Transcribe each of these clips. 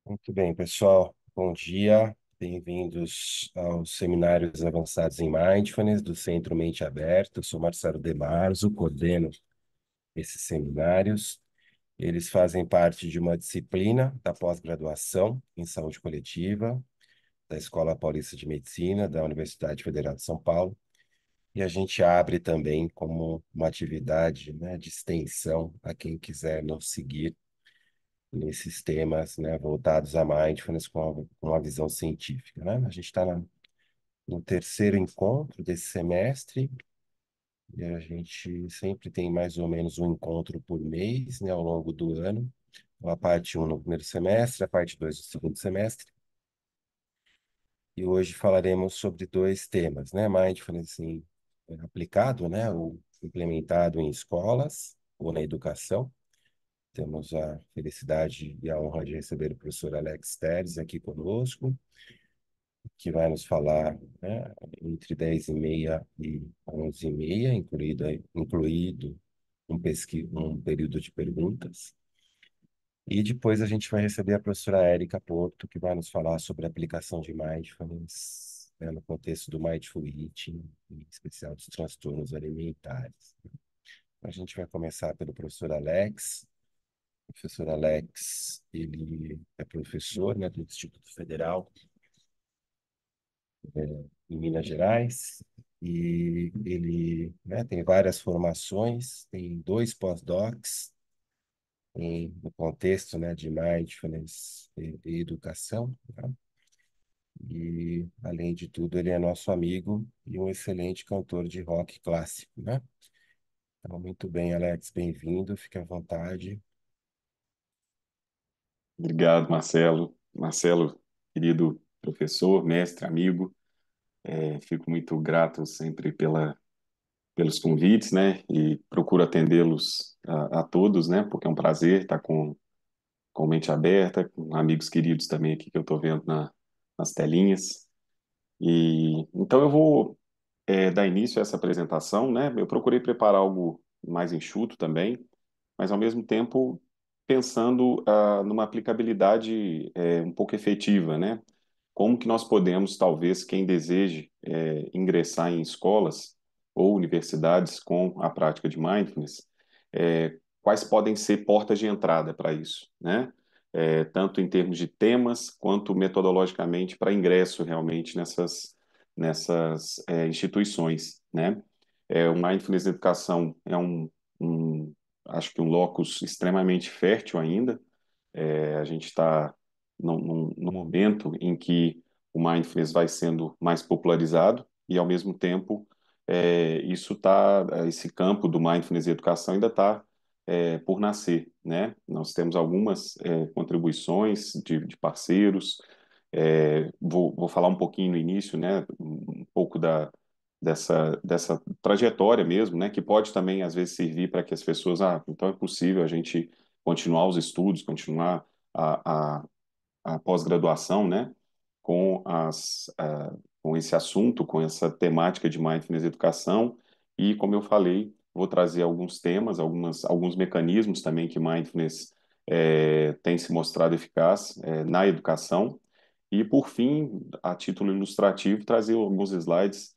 Muito bem, pessoal. Bom dia. Bem-vindos aos seminários avançados em Mindfulness do Centro Mente Aberta. Eu sou Marcelo De Marzo, coordeno esses seminários. Eles fazem parte de uma disciplina da pós-graduação em saúde coletiva da Escola Paulista de Medicina da Universidade Federal de São Paulo. E a gente abre também como uma atividade, né, de extensão a quem quiser nos seguir nesses temas, né, voltados a mindfulness com a visão científica, né? A gente está no terceiro encontro desse semestre e a gente sempre tem mais ou menos um encontro por mês, né, ao longo do ano. Então, a parte um no primeiro semestre, a parte 2 no segundo semestre. E hoje falaremos sobre dois temas, né? Mindfulness assim, aplicado, né, ou implementado em escolas ou na educação. Temos a felicidade e a honra de receber o professor Alex Telles aqui conosco, que vai nos falar, né, entre 10h30 e 11h30, incluído um período de perguntas. E depois a gente vai receber a professora Érica Porto, que vai nos falar sobre a aplicação de mindfulness, né, no contexto do mindful eating, em especial dos transtornos alimentares. A gente vai começar pelo professor Alex. O professor Alex, ele é professor, né, do Instituto Federal em Minas Gerais, e ele, né, tem várias formações, tem dois pós-docs no contexto, né, de mindfulness e educação, tá? E, além de tudo, ele é nosso amigo e um excelente cantor de rock clássico, né? Então, muito bem, Alex, bem-vindo, fique à vontade. Obrigado, Marcelo. Marcelo, querido professor, mestre, amigo, fico muito grato sempre pelos convites, né? E procuro atendê-los a todos, né? Porque é um prazer estar com mente aberta, com amigos queridos também aqui que eu estou vendo nas telinhas. E então eu vou dar início a essa apresentação, né? Eu procurei preparar algo mais enxuto também, mas ao mesmo tempo pensando numa aplicabilidade um pouco efetiva, né? Como que nós podemos, talvez, quem deseje ingressar em escolas ou universidades com a prática de mindfulness, quais podem ser portas de entrada para isso, né? Tanto em termos de temas quanto metodologicamente para ingresso realmente nessas instituições, né? O Mindfulness na Educação é um, acho que um locus extremamente fértil ainda. A gente está no momento em que o mindfulness vai sendo mais popularizado e, ao mesmo tempo, esse campo do mindfulness e educação ainda está por nascer, né? Nós temos algumas contribuições de parceiros. Vou falar um pouquinho no início, né? Um pouco dessa trajetória mesmo, né? Que pode também, às vezes, servir para que as pessoas, então é possível a gente continuar os estudos, continuar a, a, a pós-graduação, né, com esse assunto, com essa temática de mindfulness e educação. E, como eu falei, vou trazer alguns temas, alguns mecanismos também que mindfulness tem se mostrado eficaz na educação. E, por fim, a título ilustrativo, trazer alguns slides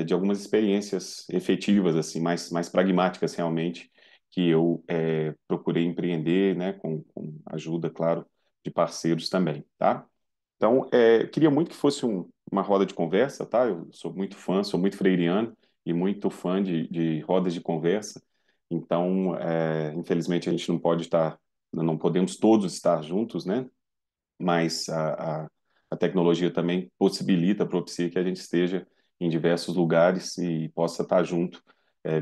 de algumas experiências efetivas, assim, mais pragmáticas realmente, que eu procurei empreender, né, com ajuda, claro, de parceiros também, tá? Então, queria muito que fosse uma roda de conversa, tá? Eu sou muito fã, sou muito freiriano e muito fã de rodas de conversa. Então, infelizmente, a gente não podemos todos estar juntos, né? Mas a tecnologia também possibilita, propicia que a gente esteja em diversos lugares e possa estar junto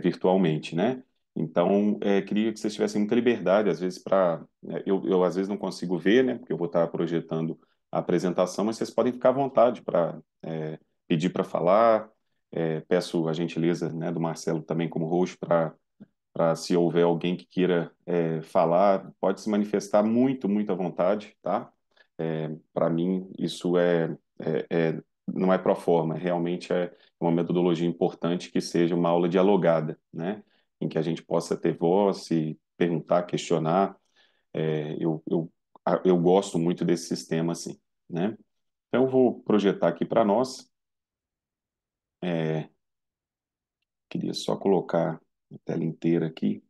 virtualmente, né? Então, queria que vocês tivessem muita liberdade, às vezes, eu, às vezes, não consigo ver, né? Porque eu vou estar projetando a apresentação, mas vocês podem ficar à vontade para pedir para falar. Peço a gentileza, né, do Marcelo também como host para se houver alguém que queira falar, pode se manifestar muito, muito à vontade, tá? Para mim, isso não é pro forma, realmente é uma metodologia importante que seja uma aula dialogada, né? Em que a gente possa ter voz e perguntar, questionar. Eu eu gosto muito desse sistema assim, né? Então, eu vou projetar aqui para nós. É, queria só colocar a tela inteira aqui.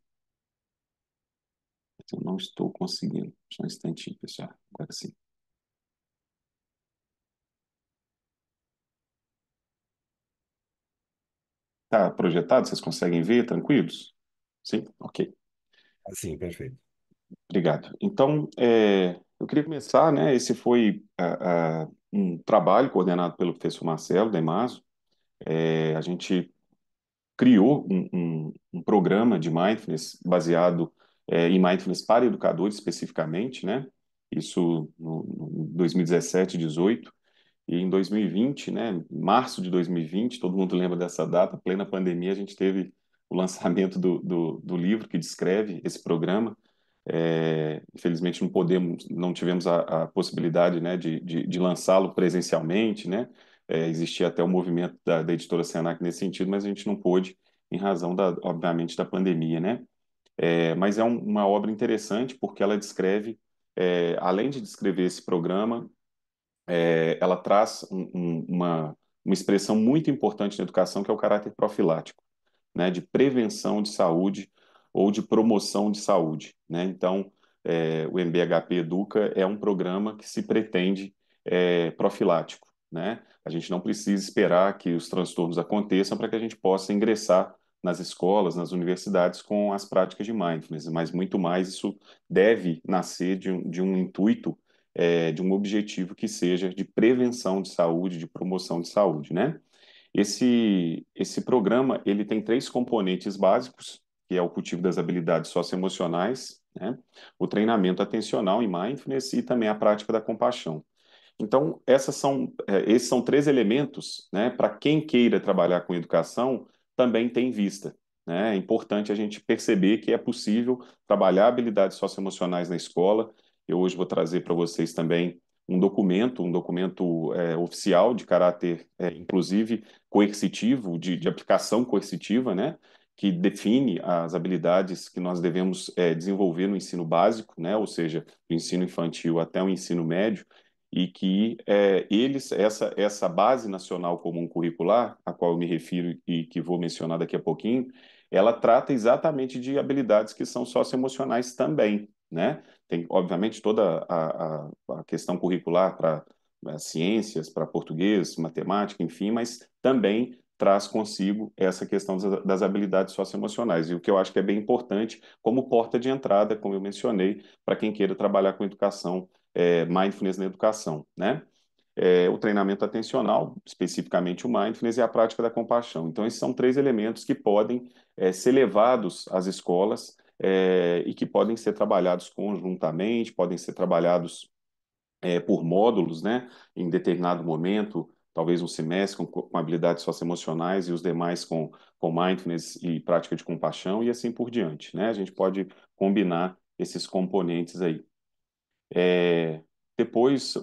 Eu não estou conseguindo. Só um instantinho, pessoal. Agora sim. Tá projetado? Vocês conseguem ver? Tranquilos? Sim? Ok. Assim, perfeito. Obrigado. Então, eu queria começar, né? Esse foi um trabalho coordenado pelo professor Marcelo Demaso. A gente criou um programa de mindfulness baseado em mindfulness para educadores especificamente, né? Isso no 2017, 18. E em 2020, né, março de 2020, todo mundo lembra dessa data, plena pandemia, a gente teve o lançamento do livro que descreve esse programa. Infelizmente não tivemos a possibilidade, né, de lançá-lo presencialmente, né? Existia até o movimento da editora Senac nesse sentido, mas a gente não pôde em razão obviamente, da pandemia, né? Mas é uma obra interessante porque ela descreve, além de descrever esse programa, ela traz uma expressão muito importante na educação, que é o caráter profilático, né, de prevenção de saúde ou de promoção de saúde, né? Então, o MBHP Educa é um programa que se pretende profilático, né? A gente não precisa esperar que os transtornos aconteçam para que a gente possa ingressar nas escolas, nas universidades com as práticas de mindfulness, mas muito mais isso deve nascer de um intuito, de um objetivo que seja de prevenção de saúde, de promoção de saúde, né? Esse programa ele tem três componentes básicos, que é o cultivo das habilidades socioemocionais, né? O treinamento atencional em mindfulness e também a prática da compaixão. Então, esses são três elementos, né, para quem queira trabalhar com educação, também tem em vista, né? É importante a gente perceber que é possível trabalhar habilidades socioemocionais na escola. Eu hoje vou trazer para vocês também um documento oficial de caráter, inclusive, coercitivo, de aplicação coercitiva, né? Que define as habilidades que nós devemos desenvolver no ensino básico, né? Ou seja, do ensino infantil até o ensino médio, e que essa base nacional comum curricular, a qual eu me refiro e que vou mencionar daqui a pouquinho, ela trata exatamente de habilidades que são socioemocionais também, né? Tem, obviamente, toda a questão curricular para ciências, para português, matemática, enfim, mas também traz consigo essa questão das habilidades socioemocionais. E o que eu acho que é bem importante como porta de entrada, como eu mencionei, para quem queira trabalhar com educação, mindfulness na educação, né? O treinamento atencional, especificamente o mindfulness, e a prática da compaixão. Então, esses são três elementos que podem ser levados às escolas, e que podem ser trabalhados conjuntamente, podem ser trabalhados por módulos, né? Em determinado momento, talvez um semestre com habilidades socioemocionais e os demais com mindfulness e prática de compaixão e assim por diante, né? A gente pode combinar esses componentes aí. É, Depois,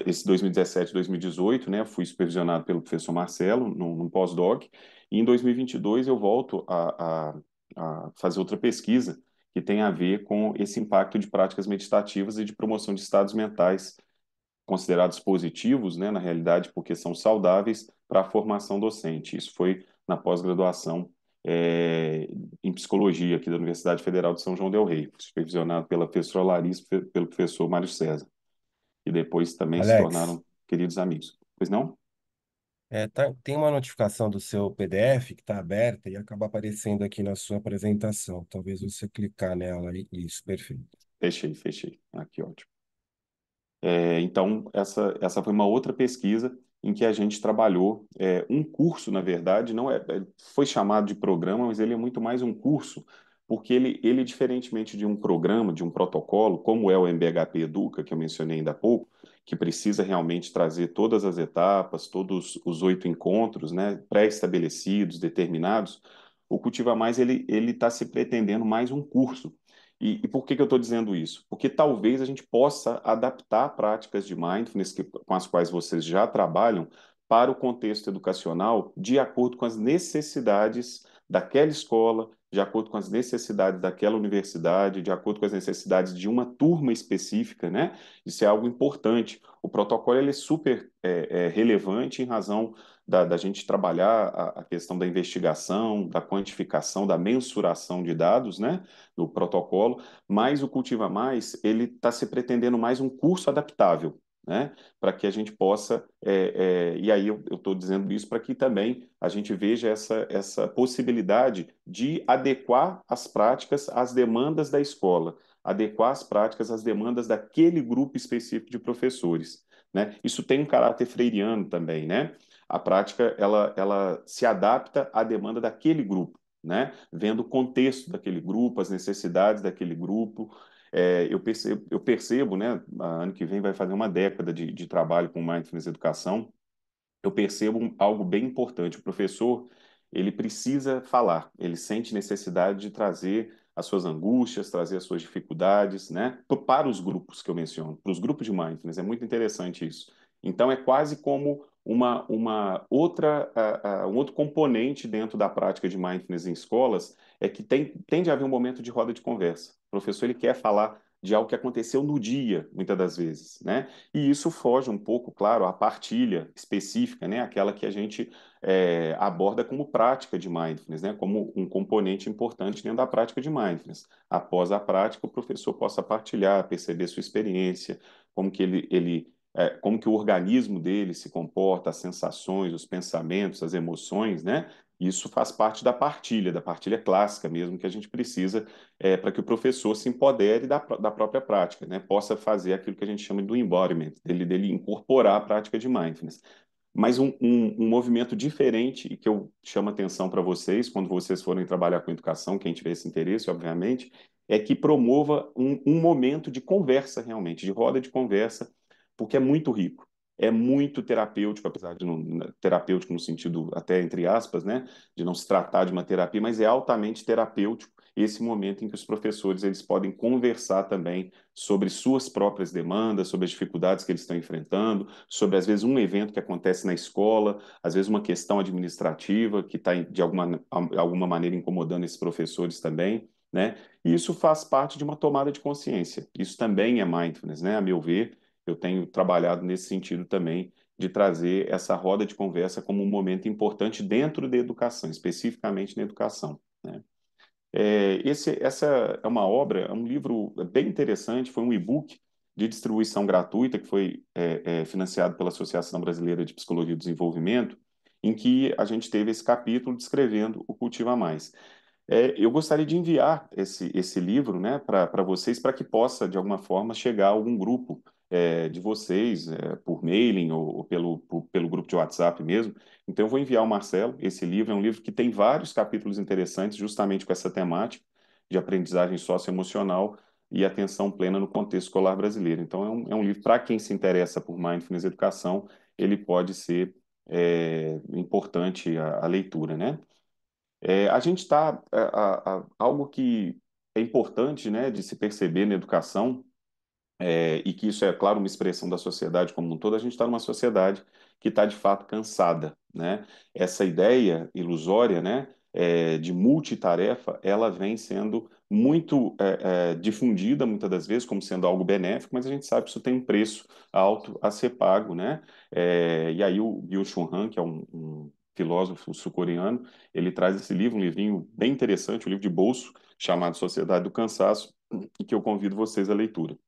esse 2017, 2018, né, fui supervisionado pelo professor Marcelo num pós-doc, e em 2022 eu volto a fazer outra pesquisa que tem a ver com esse impacto de práticas meditativas e de promoção de estados mentais considerados positivos, né, na realidade, porque são saudáveis para a formação docente. Isso foi na pós-graduação é, em psicologia aqui da Universidade Federal de São João del Rei, supervisionado pela professora Larissa e pelo professor Mário César, e depois também se Alex, tornaram queridos amigos. Pois não? tem uma notificação do seu PDF que está aberta e acaba aparecendo aqui na sua apresentação. Talvez você clicar nela e isso, perfeito. Fechei, fechei. Aqui, ótimo. Então, essa foi uma outra pesquisa em que a gente trabalhou um curso, na verdade, não foi chamado de programa, mas ele é muito mais um curso, porque ele diferentemente de um programa, de um protocolo, como é o MBHP Educa, que eu mencionei ainda há pouco, que precisa realmente trazer todas as etapas, todos os 8 encontros, né, pré-estabelecidos, determinados. O Cultiva Mais ele está se pretendendo mais um curso. E por que eu estou dizendo isso? Porque talvez a gente possa adaptar práticas de mindfulness com as quais vocês já trabalham para o contexto educacional de acordo com as necessidades daquela escola, de acordo com as necessidades daquela universidade, de acordo com as necessidades de uma turma específica, né? Isso é algo importante. O protocolo ele é super relevante em razão da gente trabalhar a questão da investigação, da quantificação, da mensuração de dados, né? No protocolo, mas o Cultiva Mais, ele está se pretendendo mais um curso adaptável, né? Para que a gente possa, e aí eu estou dizendo isso para que também a gente veja essa possibilidade de adequar as práticas às demandas da escola, adequar as práticas às demandas daquele grupo específico de professores, né? Isso tem um caráter freiriano também, né? A prática, ela se adapta à demanda daquele grupo, né? Vendo o contexto daquele grupo, as necessidades daquele grupo. Eu percebo, né? Ano que vem vai fazer uma década de trabalho com Mindfulness Educação. Eu percebo algo bem importante. O professor, ele precisa falar, ele sente necessidade de trazer as suas angústias, trazer as suas dificuldades, né, para os grupos que eu menciono, para os grupos de mindfulness. É muito interessante isso. Então, é quase como uma outra, um outro componente dentro da prática de mindfulness em escolas, é que tende a haver um momento de roda de conversa. O professor ele quer falar de algo que aconteceu no dia, muitas das vezes, né? E isso foge um pouco, claro, à partilha específica, né? Aquela que a gente aborda como prática de mindfulness, né? Como um componente importante dentro da prática de mindfulness. Após a prática, o professor possa partilhar, perceber sua experiência, como que como que o organismo dele se comporta, as sensações, os pensamentos, as emoções, né? Isso faz parte da partilha clássica mesmo, que a gente precisa para que o professor se empodere da própria prática, né? Possa fazer aquilo que a gente chama do embodiment, dele incorporar a prática de mindfulness. Mas um movimento diferente e que eu chamo a atenção para vocês, quando vocês forem trabalhar com educação, quem tiver esse interesse, obviamente, é que promova um momento de conversa realmente, de roda de conversa, porque é muito rico. É muito terapêutico, apesar de não, terapêutico no sentido até entre aspas, né, de não se tratar de uma terapia, mas é altamente terapêutico esse momento em que os professores eles podem conversar também sobre suas próprias demandas, sobre as dificuldades que eles estão enfrentando, sobre às vezes um evento que acontece na escola, às vezes uma questão administrativa que está de alguma maneira incomodando esses professores também, né? E isso faz parte de uma tomada de consciência. Isso também é mindfulness, né? A meu ver, eu tenho trabalhado nesse sentido também de trazer essa roda de conversa como um momento importante dentro da educação, especificamente na educação, né? Essa é uma obra, é um livro bem interessante, foi um e-book de distribuição gratuita que foi financiado pela Associação Brasileira de Psicologia e Desenvolvimento, em que a gente teve esse capítulo descrevendo o Cultiva Mais. Eu gostaria de enviar esse livro, né, para vocês, para que possa, de alguma forma, chegar a algum grupo de vocês, por mailing ou pelo grupo de WhatsApp mesmo. Então, eu vou enviar ao Marcelo esse livro. É um livro que tem vários capítulos interessantes, justamente com essa temática de aprendizagem socioemocional e atenção plena no contexto escolar brasileiro. Então, é um livro, para quem se interessa por Mindfulness e Educação, ele pode ser importante a leitura, né? A gente está, algo que é importante, né, de se perceber na educação, e que isso é, claro, uma expressão da sociedade como um todo, a gente está numa sociedade que está, de fato, cansada, né? Essa ideia ilusória, né, de multitarefa, ela vem sendo muito difundida, muitas das vezes, como sendo algo benéfico, mas a gente sabe que isso tem um preço alto a ser pago, né? E aí o Byung-Chul Han, que é um filósofo sul-coreano, ele traz esse livro, um livrinho bem interessante, um livro de bolso, chamado Sociedade do Cansaço, e que eu convido vocês à leitura.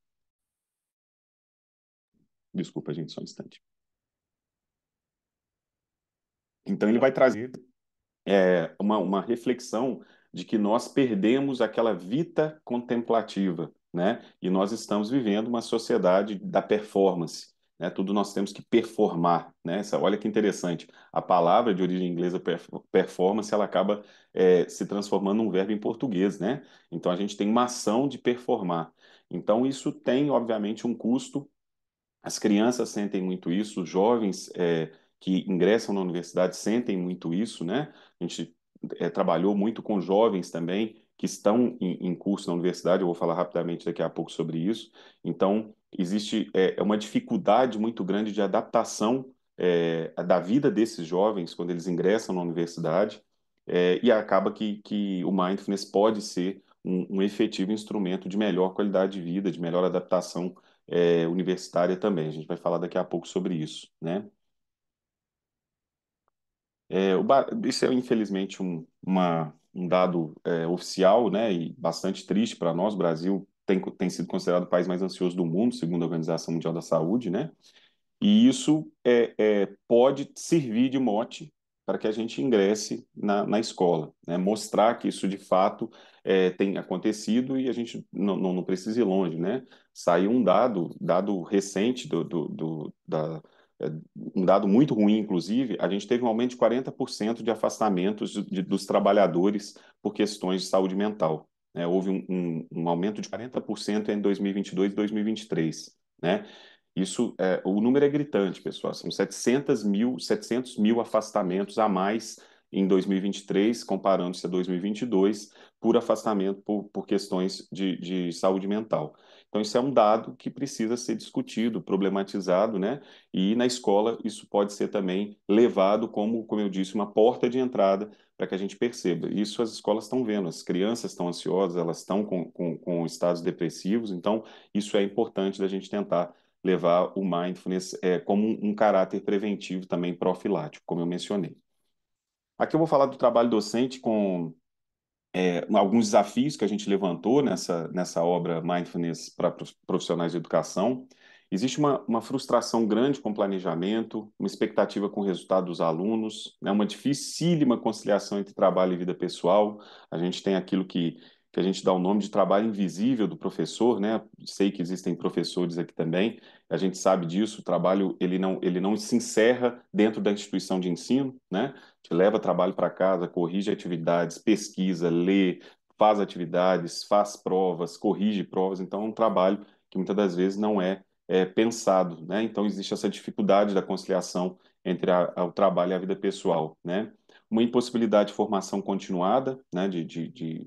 Desculpa, gente, só um instante. Então, ele vai trazer uma reflexão de que nós perdemos aquela vita contemplativa, né? E nós estamos vivendo uma sociedade da performance, né? Tudo nós temos que performar, né? Olha que interessante. A palavra de origem inglesa performance, ela acaba se transformando num verbo em português, né? Então, a gente tem uma ação de performar. Então, isso tem, obviamente, um custo. As crianças sentem muito isso, os jovens que ingressam na universidade sentem muito isso, né? A gente trabalhou muito com jovens também que estão em curso na universidade, eu vou falar rapidamente daqui a pouco sobre isso. Então, existe uma dificuldade muito grande de adaptação da vida desses jovens quando eles ingressam na universidade. e acaba que o mindfulness pode ser um efetivo instrumento de melhor qualidade de vida, de melhor adaptação universitária também. A gente vai falar daqui a pouco sobre isso, né? Isso é, infelizmente, um dado oficial, né, e bastante triste para nós. O Brasil tem sido considerado o país mais ansioso do mundo, segundo a Organização Mundial da Saúde, né? E isso pode servir de mote para que a gente ingresse na escola, né? Mostrar que isso de fato tem acontecido e a gente não precisa ir longe, né? Saiu um dado recente é, um dado muito ruim, inclusive, a gente teve um aumento de 40% de afastamentos dos trabalhadores por questões de saúde mental, né? Houve um aumento de 40% em 2022 e 2023, né? O número é gritante, pessoal. São 700 mil afastamentos a mais em 2023, comparando-se a 2022, por afastamento por questões de saúde mental. Então, isso é um dado que precisa ser discutido, problematizado, né? E na escola isso pode ser também levado como eu disse, uma porta de entrada para que a gente perceba. Isso as escolas estão vendo, as crianças estão ansiosas, elas estão com estados depressivos, então isso é importante da gente tentar levar o mindfulness como um caráter preventivo também profilático, como eu mencionei. Aqui eu vou falar do trabalho docente com alguns desafios que a gente levantou nessa obra Mindfulness para profissionais de educação. Existe uma frustração grande com o planejamento, uma expectativa com o resultado dos alunos, né, uma dificílima conciliação entre trabalho e vida pessoal. A gente tem aquilo que a gente dá o nome de trabalho invisível do professor, né? Sei que existem professores aqui também, a gente sabe disso, o trabalho ele não se encerra dentro da instituição de ensino, né? Te leva trabalho para casa, corrige atividades, pesquisa, lê, faz atividades, faz provas, corrige provas. Então, é um trabalho que muitas das vezes não é pensado, né? Então, existe essa dificuldade da conciliação entre o trabalho e a vida pessoal, né? Uma impossibilidade de formação continuada, né? De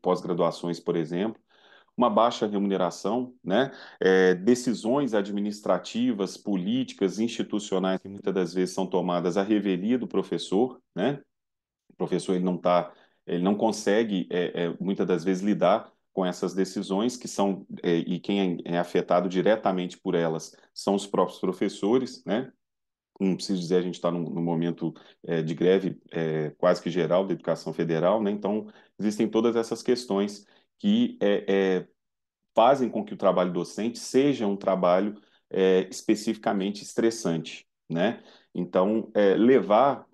pós-graduações, por exemplo, uma baixa remuneração, né? Decisões administrativas, políticas, institucionais que muitas das vezes são tomadas à revelia do professor, né? O professor ele não consegue muitas das vezes lidar com essas decisões que são e quem é afetado diretamente por elas são os próprios professores, né? Não preciso dizer, a gente está num momento de greve quase que geral da educação federal, né? Então existem todas essas questões que fazem com que o trabalho docente seja um trabalho especificamente estressante, né? Então, levar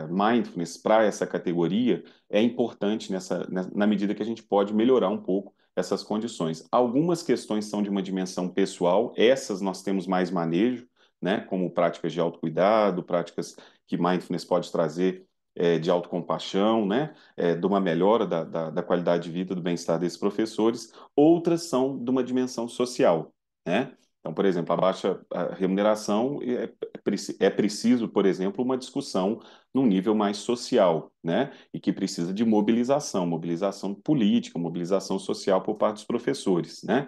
mindfulness para essa categoria é importante na medida que a gente pode melhorar um pouco essas condições. Algumas questões são de uma dimensão pessoal, essas nós temos mais manejo, né? Como práticas de autocuidado, práticas que mindfulness pode trazer de autocompaixão, né? De uma melhora da qualidade de vida, do bem-estar desses professores. Outras são de uma dimensão social, né? Então, por exemplo, a baixa remuneração é preciso, por exemplo, uma discussão num nível mais social, né? E que precisa de mobilização política, mobilização social por parte dos professores, né?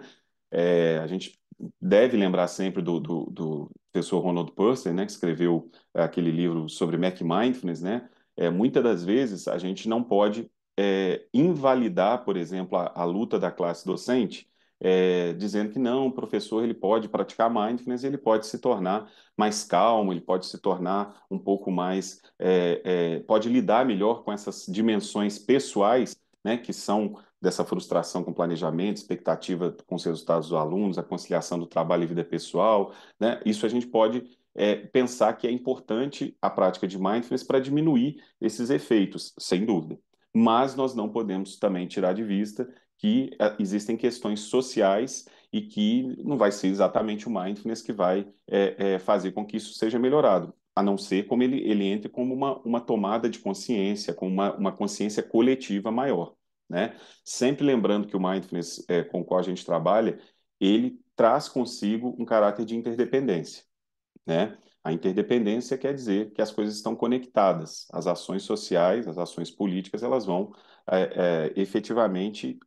A gente deve lembrar sempre do professor Ronald Purcell, né? Que escreveu aquele livro sobre Mac Mindfulness, né? Muitas das vezes a gente não pode invalidar, por exemplo, a luta da classe docente, dizendo que não, o professor ele pode praticar mindfulness, ele pode se tornar mais calmo, ele pode se tornar um pouco mais, pode lidar melhor com essas dimensões pessoais, né, que são dessa frustração com planejamento, expectativa com os resultados dos alunos, a conciliação do trabalho e vida pessoal, né? Isso a gente pode pensar que é importante a prática de mindfulness para diminuir esses efeitos, sem dúvida. Mas nós não podemos também tirar de vista que existem questões sociais e que não vai ser exatamente o mindfulness que vai fazer com que isso seja melhorado, a não ser como ele entre como uma tomada de consciência, como uma consciência coletiva maior, né? Sempre lembrando que o mindfulness com o qual a gente trabalha, ele traz consigo um caráter de interdependência, né? A interdependência quer dizer que as coisas estão conectadas. As ações sociais, as ações políticas, elas vão efetivamente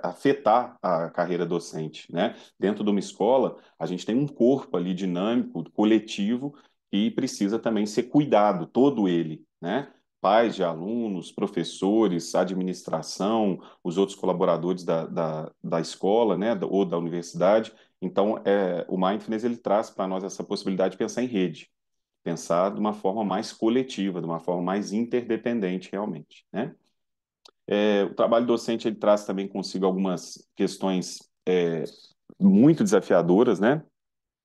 afetar a carreira docente, né? Dentro de uma escola, a gente tem um corpo ali dinâmico, coletivo, que precisa também ser cuidado, todo ele, né? pais de alunos, professores, administração, os outros colaboradores da escola, né, ou da universidade. Então, o Mindfulness ele traz para nós essa possibilidade de pensar em rede, pensar de uma forma mais coletiva, de uma forma mais interdependente, realmente, né? O trabalho docente ele traz também consigo algumas questões muito desafiadoras, né?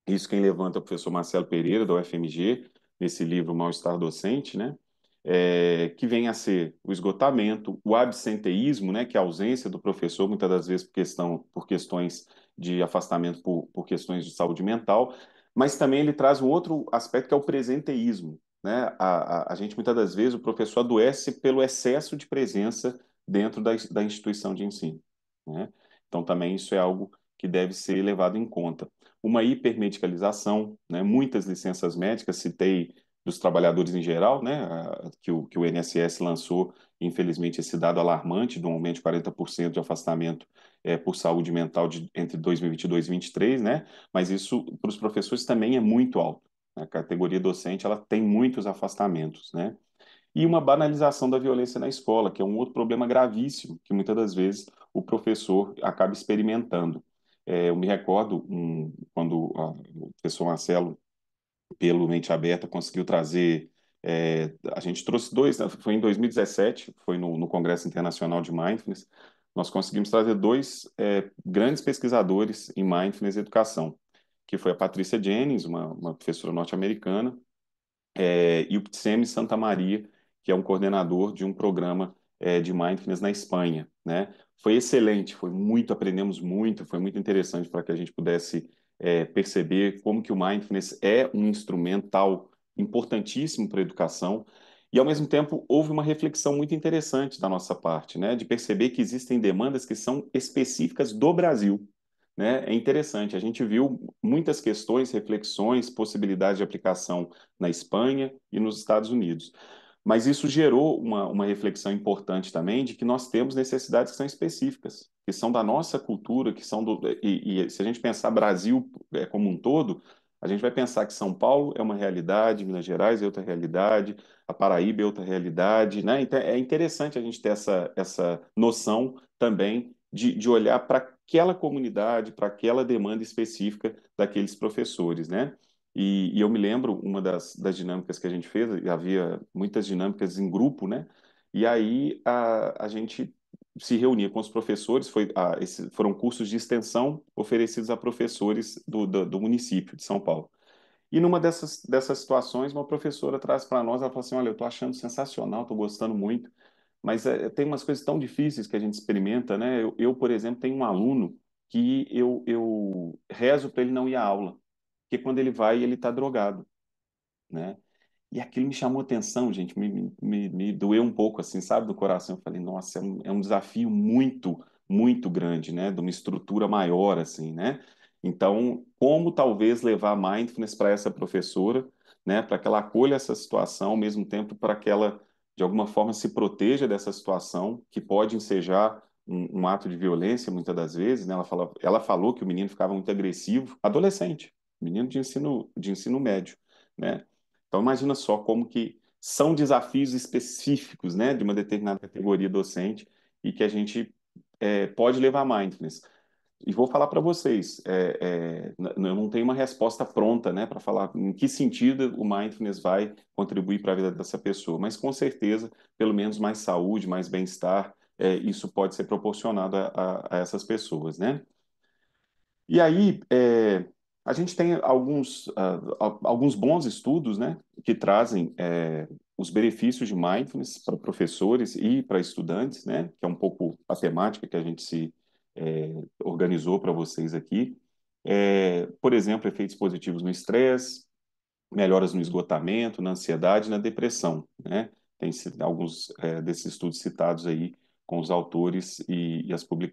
Isso quem levanta é o professor Marcelo Pereira, da UFMG, nesse livro Mal-Estar Docente, né? Que vem a ser o esgotamento, o absenteísmo, né? Que é a ausência do professor, muitas das vezes por questões de afastamento por questões de saúde mental, mas também ele traz um outro aspecto que é o presenteísmo, né? A gente, muitas das vezes, o professor adoece pelo excesso de presença dentro da instituição de ensino, né? Então, também isso é algo que deve ser levado em conta. Uma hipermedicalização, né? Muitas licenças médicas, citei dos trabalhadores em geral, né? Que o INSS lançou, infelizmente, esse dado alarmante de um aumento de 40% de afastamento por saúde mental entre 2022 e 2023, né? Mas isso, para os professores, também é muito alto. A categoria docente, ela tem muitos afastamentos, né? E uma banalização da violência na escola, que é um outro problema gravíssimo, que muitas das vezes o professor acaba experimentando. Eu me recordo quando o professor Marcelo, pelo Mente Aberta, conseguiu trazer. A gente trouxe dois, né? Foi em 2017, foi no Congresso Internacional de Mindfulness. Nós conseguimos trazer dois grandes pesquisadores em Mindfulness e Educação, que foi a Patrícia Jennings, uma professora norte-americana, e o Ptsemi Santa Maria, que é um coordenador de um programa de mindfulness na Espanha, né? Foi excelente, aprendemos muito, foi muito interessante para que a gente pudesse perceber como que o mindfulness é um instrumental importantíssimo para a educação e, ao mesmo tempo, houve uma reflexão muito interessante da nossa parte, né? De perceber que existem demandas que são específicas do Brasil, né? É interessante, a gente viu muitas questões, reflexões, possibilidades de aplicação na Espanha e nos Estados Unidos. Mas isso gerou uma reflexão importante também de que nós temos necessidades que são específicas, que são da nossa cultura, que são e se a gente pensar Brasil como um todo, a gente vai pensar que São Paulo é uma realidade, Minas Gerais é outra realidade, a Paraíba é outra realidade, né? Então é interessante a gente ter essa noção também de olhar para aquela comunidade, para aquela demanda específica daqueles professores, né? E eu me lembro, uma das dinâmicas que a gente fez, e havia muitas dinâmicas em grupo, né? E aí a gente se reunia com os professores, foram cursos de extensão oferecidos a professores do município de São Paulo. E numa dessas situações, uma professora traz para nós, ela fala assim, olha, eu estou achando sensacional, estou gostando muito, mas tem umas coisas tão difíceis que a gente experimenta, né? Por exemplo, tenho um aluno que eu rezo para ele não ir à aula, porque quando ele vai, ele está drogado, né? E aquilo me chamou atenção, gente, me doeu um pouco, assim, sabe, do coração. Eu falei, nossa, é um desafio muito, muito grande, né, de uma estrutura maior, assim, né? Então, como talvez levar mindfulness para essa professora, né, para que ela acolha essa situação, ao mesmo tempo para que ela, de alguma forma, se proteja dessa situação, que pode ensejar um ato de violência, muitas das vezes, né? Ela falou que o menino ficava muito agressivo, adolescente, menino de ensino médio, né? Então, imagina só como que são desafios específicos, né, de uma determinada categoria docente e que a gente pode levar a mindfulness. E vou falar para vocês, eu não tenho uma resposta pronta, né, para falar em que sentido o mindfulness vai contribuir para a vida dessa pessoa, mas com certeza, pelo menos mais saúde, mais bem-estar, isso pode ser proporcionado a essas pessoas, né? E aí, a gente tem alguns bons estudos, né, que trazem os benefícios de mindfulness para professores e para estudantes, né, que é um pouco a temática que a gente se organizou para vocês aqui. Por exemplo, efeitos positivos no estresse, melhoras no esgotamento, na ansiedade e na depressão, né? Tem alguns desses estudos citados aí com os autores e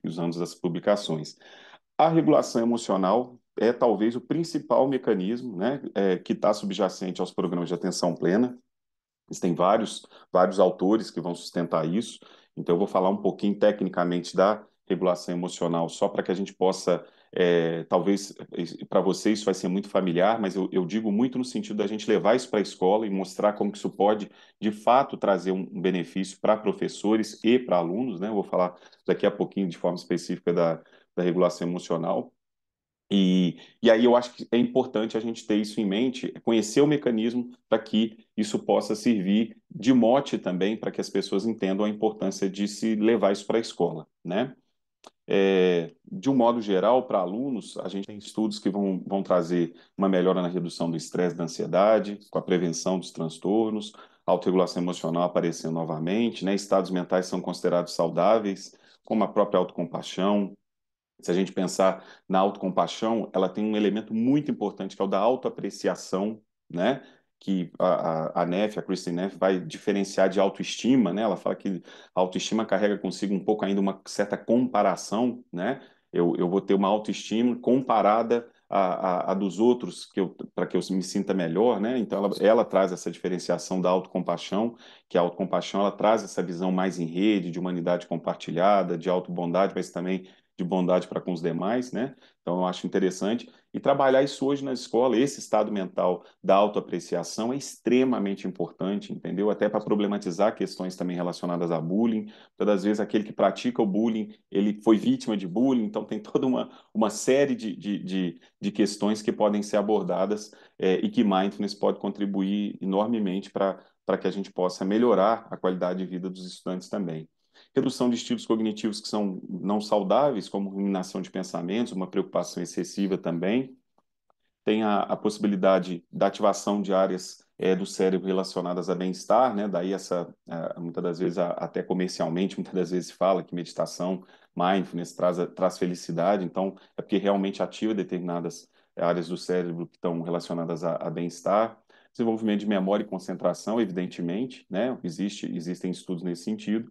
usando as publicações. A regulação emocional é talvez o principal mecanismo, né, que está subjacente aos programas de atenção plena. Existem vários autores que vão sustentar isso. Então, eu vou falar um pouquinho tecnicamente da regulação emocional, só para que a gente possa, talvez para você isso vai ser muito familiar, mas eu digo muito no sentido da gente levar isso para a escola e mostrar como que isso pode, de fato, trazer um benefício para professores e para alunos, né? Eu vou falar daqui a pouquinho de forma específica da regulação emocional. E aí eu acho que é importante a gente ter isso em mente, conhecer o mecanismo para que isso possa servir de mote também para que as pessoas entendam a importância de se levar isso para a escola, né? De um modo geral, para alunos, a gente tem estudos que vão trazer uma melhora na redução do estresse, da ansiedade, com a prevenção dos transtornos, autorregulação emocional aparecendo novamente, né? Estados mentais são considerados saudáveis, como a própria autocompaixão. Se a gente pensar na autocompaixão, ela tem um elemento muito importante que é o da autoapreciação, né? Que a Neff, a Kristin Neff, vai diferenciar de autoestima, né? Ela fala que a autoestima carrega consigo um pouco ainda uma certa comparação, né? Eu vou ter uma autoestima comparada a dos outros para que eu me sinta melhor, né? Então ela traz essa diferenciação da autocompaixão, que a autocompaixão ela traz essa visão mais em rede, de humanidade compartilhada, de autobondade, mas também de bondade para com os demais, né? Então eu acho interessante. E trabalhar isso hoje na escola, esse estado mental da autoapreciação é extremamente importante, entendeu? Até para problematizar questões também relacionadas a bullying. Muitas das vezes aquele que pratica o bullying, ele foi vítima de bullying, então tem toda uma série de questões que podem ser abordadas e que mindfulness pode contribuir enormemente para que a gente possa melhorar a qualidade de vida dos estudantes também. Redução de estilos cognitivos que são não saudáveis, como ruminação de pensamentos, uma preocupação excessiva também. Tem a possibilidade da ativação de áreas do cérebro relacionadas a bem-estar, né? Daí muitas das vezes, até comercialmente, muitas das vezes se fala que meditação, mindfulness traz felicidade, então é porque realmente ativa determinadas áreas do cérebro que estão relacionadas a bem-estar. Desenvolvimento de memória e concentração, evidentemente, né? Existem estudos nesse sentido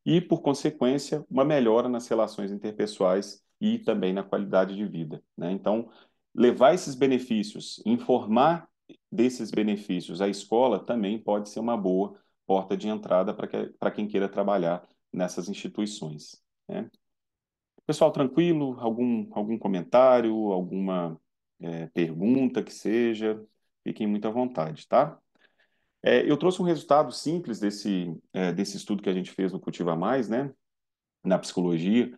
e, por consequência, uma melhora nas relações interpessoais e também na qualidade de vida, né? Então, levar esses benefícios, informar desses benefícios à escola também pode ser uma boa porta de entrada para quem queira trabalhar nessas instituições, né? Pessoal, tranquilo? Algum comentário, alguma pergunta que seja? Fiquem muito à vontade, tá? Eu trouxe um resultado simples desse estudo que a gente fez no Cultiva Mais, né? Na psicologia.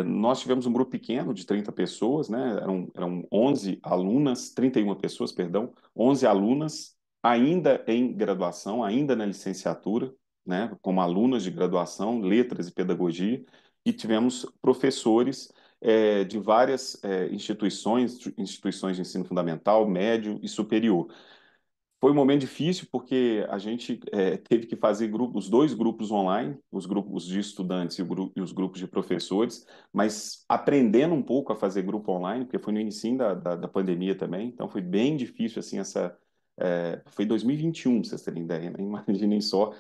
Nós tivemos um grupo pequeno de 30 pessoas, né? Eram 11 alunas, 31 pessoas, perdão, 11 alunas, ainda em graduação, ainda na licenciatura, né? Como alunas de graduação, letras e pedagogia, e tivemos professores de várias instituições de ensino fundamental, médio e superior. Foi um momento difícil porque a gente teve que fazer os dois grupos online, os grupos de estudantes e os grupos de professores, mas aprendendo um pouco a fazer grupo online, porque foi no início da pandemia também, então foi bem difícil assim foi 2021, pra vocês terem ideia, né? Imaginem só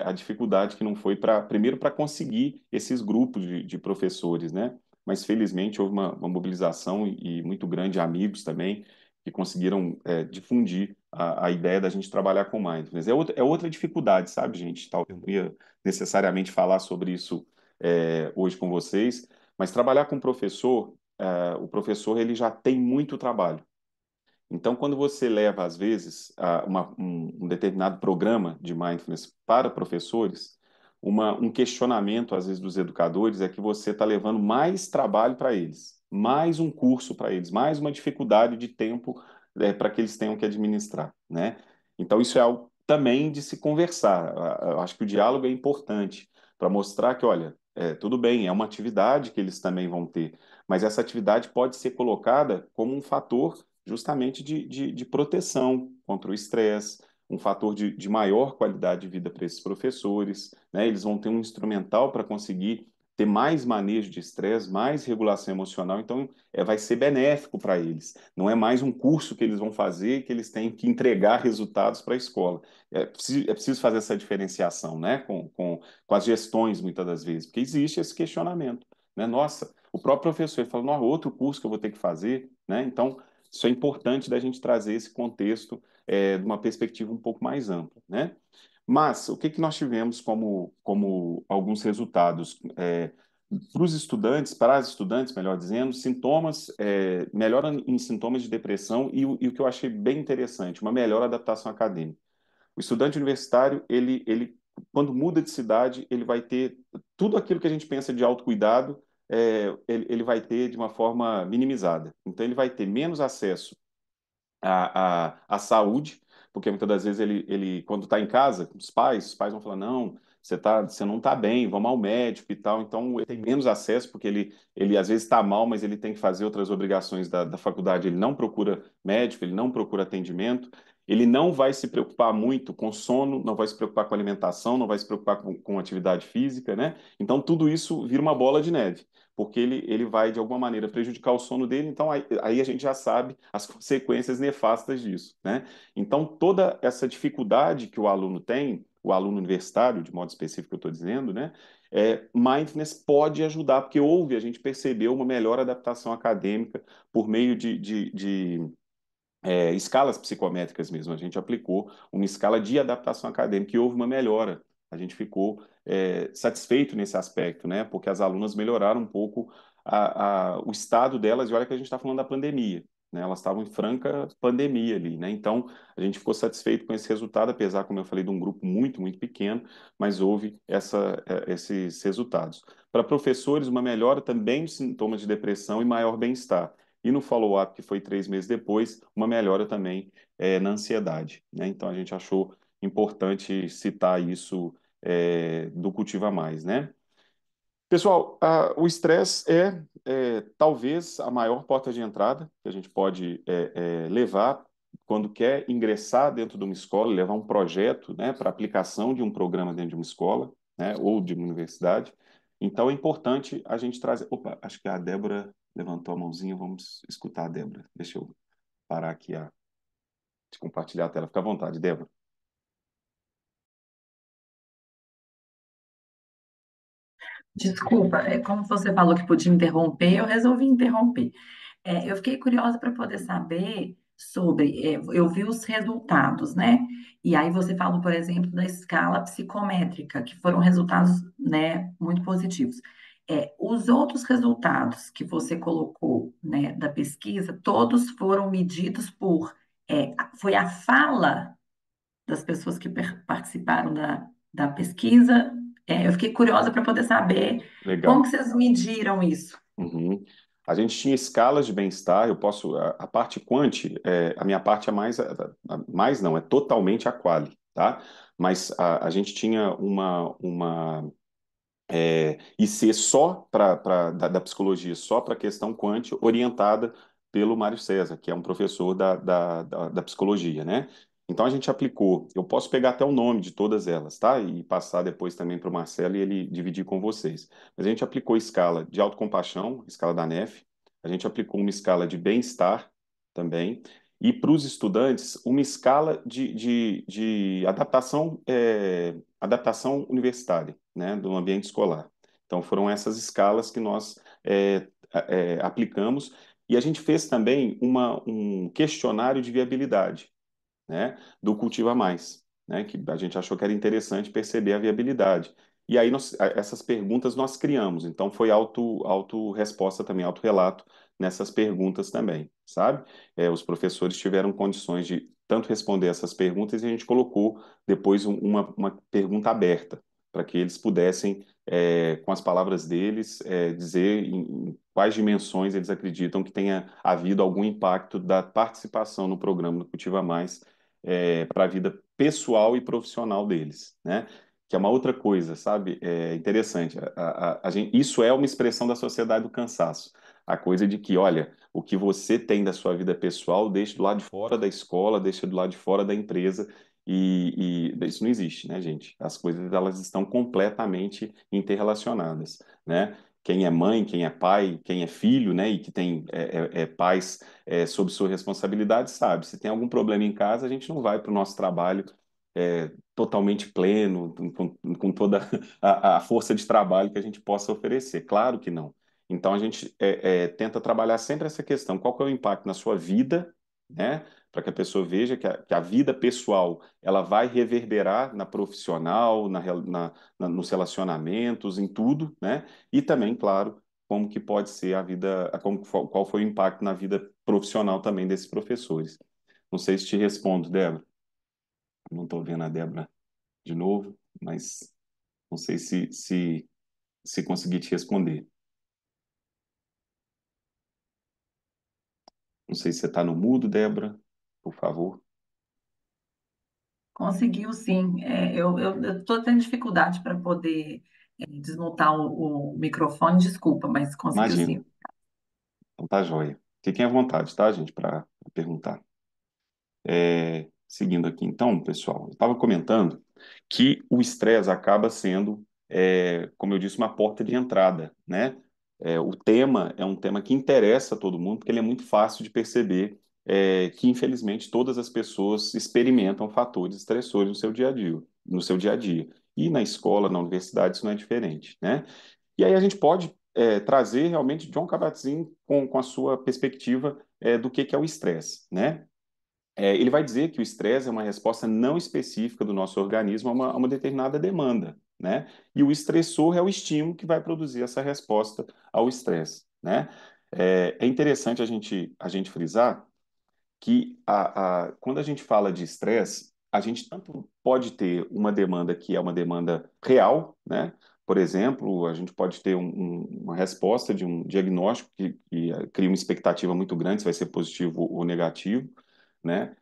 a dificuldade que não foi primeiro para conseguir esses grupos de professores, né? Mas felizmente houve uma mobilização e muito grande de amigos também que conseguiram difundir a ideia da gente trabalhar com mindfulness. É outra dificuldade, sabe, gente? Tal, eu não ia necessariamente falar sobre isso hoje com vocês, mas trabalhar com o professor ele já tem muito trabalho. Então, quando você leva, às vezes, um determinado programa de mindfulness para professores, um questionamento, às vezes, dos educadores é que você está levando mais trabalho para eles, mais um curso para eles, mais uma dificuldade de tempo para que eles tenham que administrar, né? Então, isso é algo também de se conversar. Eu acho que o diálogo é importante para mostrar que, olha, tudo bem, é uma atividade que eles também vão ter, mas essa atividade pode ser colocada como um fator justamente de proteção contra o estresse, um fator de maior qualidade de vida para esses professores, né? Eles vão ter um instrumental para conseguir ter mais manejo de estresse, mais regulação emocional, então vai ser benéfico para eles. Não é mais um curso que eles vão fazer que eles têm que entregar resultados para a escola. É preciso fazer essa diferenciação, né? Com as gestões, muitas das vezes, porque existe esse questionamento, né? Nossa, o próprio professor ele fala, não, outro curso que eu vou ter que fazer, né? Então, isso é importante da gente trazer esse contexto de uma perspectiva um pouco mais ampla, né? Mas o que nós tivemos como alguns resultados? para os estudantes, para as estudantes, melhor dizendo, sintomas, melhora em sintomas de depressão e o que eu achei bem interessante, uma melhor adaptação acadêmica. O estudante universitário, quando muda de cidade, ele vai ter tudo aquilo que a gente pensa de autocuidado, ele vai ter de uma forma minimizada. Então, ele vai ter menos acesso à saúde, porque muitas das vezes quando está em casa com os pais vão falar, não, você não está bem, vamos ao médico e tal. Então, ele tem menos acesso, porque ele às vezes está mal, mas ele tem que fazer outras obrigações da faculdade. Ele não procura médico, ele não procura atendimento. Ele não vai se preocupar muito com sono, não vai se preocupar com alimentação, não vai se preocupar com atividade física, né? Então, tudo isso vira uma bola de neve porque ele vai, de alguma maneira, prejudicar o sono dele, então aí a gente já sabe as consequências nefastas disso, né? Então, toda essa dificuldade que o aluno tem, o aluno universitário, de modo específico eu estou dizendo, né? Mindfulness pode ajudar, porque a gente percebeu uma melhor adaptação acadêmica por meio de escalas psicométricas mesmo. A gente aplicou uma escala de adaptação acadêmica e houve uma melhora. A gente ficou satisfeito nesse aspecto, né? Porque as alunas melhoraram um pouco o estado delas, e olha que a gente está falando da pandemia. Né? Elas estavam em franca pandemia ali, né? Então, a gente ficou satisfeito com esse resultado, apesar, como eu falei, de um grupo muito, muito pequeno, mas houve esses resultados. Para professores, uma melhora também de sintomas de depressão e maior bem-estar. E no follow-up, que foi 3 meses depois, uma melhora também na ansiedade. Né? Então, a gente achou importante citar isso do Cultiva Mais, né? Pessoal, o estresse talvez a maior porta de entrada que a gente pode levar quando quer ingressar dentro de uma escola, levar um projeto, né, para aplicação de um programa dentro de uma escola, né, ou de uma universidade. Então é importante a gente trazer. Opa, acho que a Débora levantou a mãozinha, vamos escutar a Débora. Deixa eu parar aqui de compartilhar a tela. Fica à vontade, Débora. Desculpa, como você falou que podia interromper, eu resolvi interromper. Eu fiquei curiosa para poder saber sobre, eu vi os resultados, né? E aí você falou, por exemplo, da escala psicométrica, que foram resultados, né, muito positivos. Os outros resultados que você colocou, né, da pesquisa, todos foram medidos foi a fala das pessoas que participaram da pesquisa. Eu fiquei curiosa para poder saber como Legal. que vocês mediram isso. Uhum. A gente tinha escalas de bem-estar. Eu posso. A parte quant, a minha parte é mais não, é totalmente a quali, tá? Mas a gente tinha uma IC só da psicologia, só para a questão quant, orientada pelo Mário César, que é um professor da psicologia, né? Então a gente aplicou, eu posso pegar até o nome de todas elas, tá? E passar depois também para o Marcelo e ele dividir com vocês. Mas a gente aplicou escala de autocompaixão, escala da NEF, a gente aplicou uma escala de bem-estar também, e para os estudantes, uma escala de adaptação universitária, né, do ambiente escolar. Então, foram essas escalas que nós aplicamos, e a gente fez também um questionário de viabilidade, né, do Cultiva Mais, né, que a gente achou que era interessante perceber a viabilidade. E aí essas perguntas nós criamos, então foi auto-resposta também, auto-relato nessas perguntas também, sabe? Os professores tiveram condições de tanto responder essas perguntas e a gente colocou depois uma pergunta aberta, para que eles pudessem, com as palavras deles, dizer em quais dimensões eles acreditam que tenha havido algum impacto da participação no programa do Cultiva Mais para a vida pessoal e profissional deles, né? Que é uma outra coisa, sabe? É interessante. Isso é uma expressão da sociedade do cansaço. A coisa de que, olha, o que você tem da sua vida pessoal, deixa do lado de fora da escola, deixa do lado de fora da empresa. E isso não existe, né, gente? As coisas elas estão completamente interrelacionadas, né? Quem é mãe, quem é pai, quem é filho, né, e que tem pais sob sua responsabilidade, sabe? Se tem algum problema em casa, a gente não vai para o nosso trabalho totalmente pleno, com toda a força de trabalho que a gente possa oferecer. Claro que não. Então a gente tenta trabalhar sempre essa questão: qual que é o impacto na sua vida né? Para que a pessoa veja que a vida pessoal ela vai reverberar na profissional, nos relacionamentos, em tudo, né? E também, claro, como que pode ser a vida, qual foi o impacto na vida profissional também desses professores. Não sei se te respondo, Débora. Não estou vendo a Débora de novo, mas não sei se consegui te responder. Não sei se você está no mudo, Débora, por favor. Conseguiu, sim. Eu estou tendo dificuldade para poder desmutar o microfone, desculpa, mas conseguiu Imagina. sim. Então tá joia. Fiquem à vontade, tá, gente, para perguntar. Seguindo aqui, então, pessoal, eu estava comentando que o estresse acaba sendo, como eu disse, uma porta de entrada, né? O tema é um tema que interessa a todo mundo, porque ele é muito fácil de perceber, que, infelizmente, todas as pessoas experimentam fatores estressores no seu dia a dia, no seu dia a dia. E na escola, na universidade, isso não é diferente, né? E aí a gente pode trazer realmente John Kabat-Zinn com a sua perspectiva do que é o estresse, né? Ele vai dizer que o estresse é uma resposta não específica do nosso organismo a uma determinada demanda, né? E o estressor é o estímulo que vai produzir essa resposta ao estresse, né? É interessante a gente frisar que quando a gente fala de estresse, a gente tanto pode ter uma demanda que é uma demanda real, né? Por exemplo, a gente pode ter uma resposta de um diagnóstico que cria uma expectativa muito grande se vai ser positivo ou negativo, né?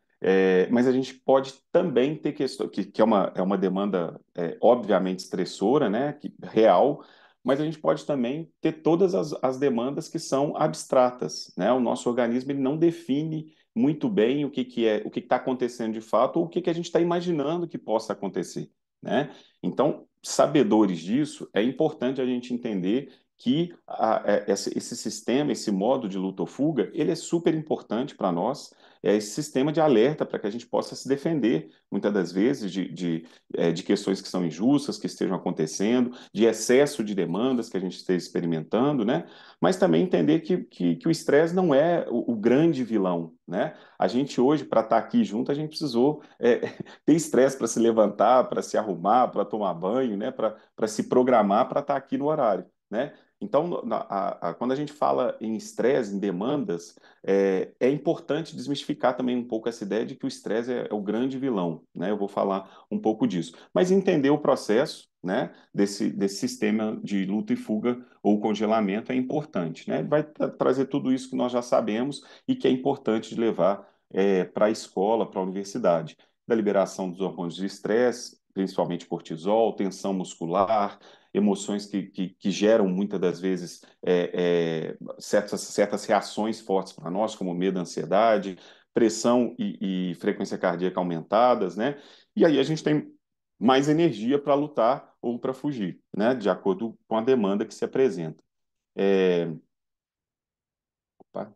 Mas a gente pode também ter questão que é uma demanda obviamente estressora, né? Real, mas a gente pode também ter todas as demandas que são abstratas, né? O nosso organismo ele não define muito bem o que está acontecendo de fato ou o que a gente está imaginando que possa acontecer, né? Então, sabedores disso, é importante a gente entender que esse sistema, esse modo de luta ou fuga, ele é super importante para nós, é esse sistema de alerta para que a gente possa se defender, muitas das vezes, de questões que são injustas, que estejam acontecendo, de excesso de demandas que a gente esteja experimentando, né? Mas também entender que o estresse não é o grande vilão, né? A gente hoje, para estar aqui junto, a gente precisou ter estresse para se levantar, para se arrumar, para tomar banho, né? Para se programar para estar aqui no horário, né? Então, quando a gente fala em estresse, em demandas, é importante desmistificar também um pouco essa ideia de que o estresse é o grande vilão, né? Eu vou falar um pouco disso. Mas entender o processo, né, desse sistema de luta e fuga ou congelamento é importante, né? Ele vai trazer tudo isso que nós já sabemos e que é importante de levar para a escola, para a universidade. Da liberação dos hormônios de estresse, principalmente cortisol, tensão muscular, emoções que geram muitas das vezes certas reações fortes para nós, como medo, ansiedade, pressão e frequência cardíaca aumentadas, né? E aí a gente tem mais energia para lutar ou para fugir, né? De acordo com a demanda que se apresenta. É, opa.